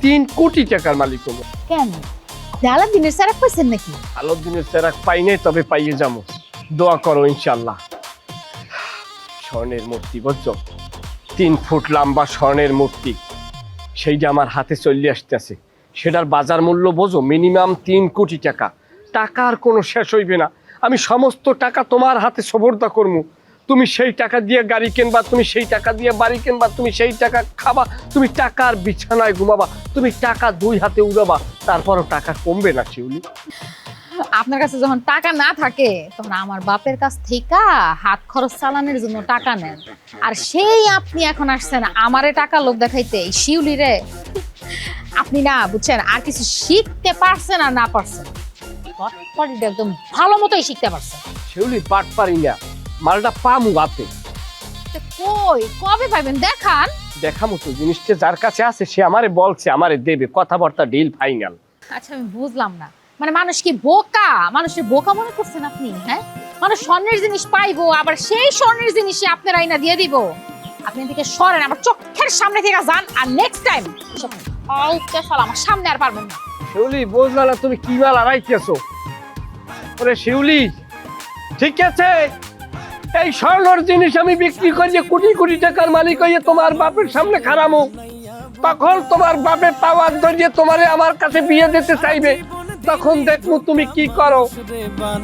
3 কোটি টাকার মালিক হবো। কেন আলাদিনের স্যার পাইছেন নাকি? আলাউদ্দিনের চেরাক পাই নাই, তবে পাইয়ে যাবো। দোয়া করো ইনশাল্লাহ। স্বর্ণের মূর্তি বুঝছো, 3 ফুট লম্বা স্বর্ণের মূর্তি, সেইটা আমার হাতে চলে আসতেছে। সেটার বাজার মূল্য বোঝো, মিনিমাম 3 কোটি টাকা। টাকার কোনো শেষ হইবে না। আমি সমস্ত টাকা তোমার হাতে সোপর্দ করবো। তুমি সেই টাকা দিয়ে গাড়ি কিনবা, তুমি সেই টাকা দিয়ে বাড়ি কিনবা, তুমি সেই টাকা খাবা, তুমি টাকার বিছানায় ঘুমাবা, তুমি টাকা 2 হাতে উড়াবা, তারপরও টাকা কমবে না শিউলি। আপনার কাছে যখন টাকা না থাকে তখন আমার বাপের কাছ থেকে হাত খরচ চালানোর জন্য টাকা নেন, আর সেই আপনি এখন আসছেন আমারে টাকা লোভ দেখাইতে। এই শিউলি রে, আপনি না বুঝছেন আর কিছু শিখতে পারছেন আর না পারছেন, পটপটিটা একদম ভালো মতোই শিখতে পারছেন। শিউলি পাট পারি না, মালটা পামু হাতে। তো কই কবে পাইবেন দেখান। দেখামো তো, জিনিসটা যার কাছে আছে সে আমারে বলছে, আমারে দেবে, কথাবার্তা ডিল ফাইনাল। আচ্ছা আমি বুঝলাম না, মানে মানুষ কি বোকা? মানুষের বোকা মনে করছেন আপনি? হ্যাঁ, মানুষ স্বর্ণের জিনিস পাইবো, আবার সেই স্বর্ণের জিনিসই আপনার আইনা দিয়ে দিব। আপনি এদিকে সরেন, আমার চোখের সামনে থেকে যান, আর নেক্সট টাইম আমার সামনে আর পারবেন না। শিউলি বুঝলা না তুমি কি মাল আড়াইতেছো? ওরে শিউলি, ঠিক আছে, এই স্বর্ণর জিনিস আমি বিক্রি করিয়ে 1 কোটি টাকার মালিক হয়ে তোমার বাপের সামনে খারামো, তখন তোমার বাপে পাওয়ার ধরিয়ে তোমারে আমার কাছে বিয়ে দিতে চাইবে, তখন দেখবো তুমি কি করো।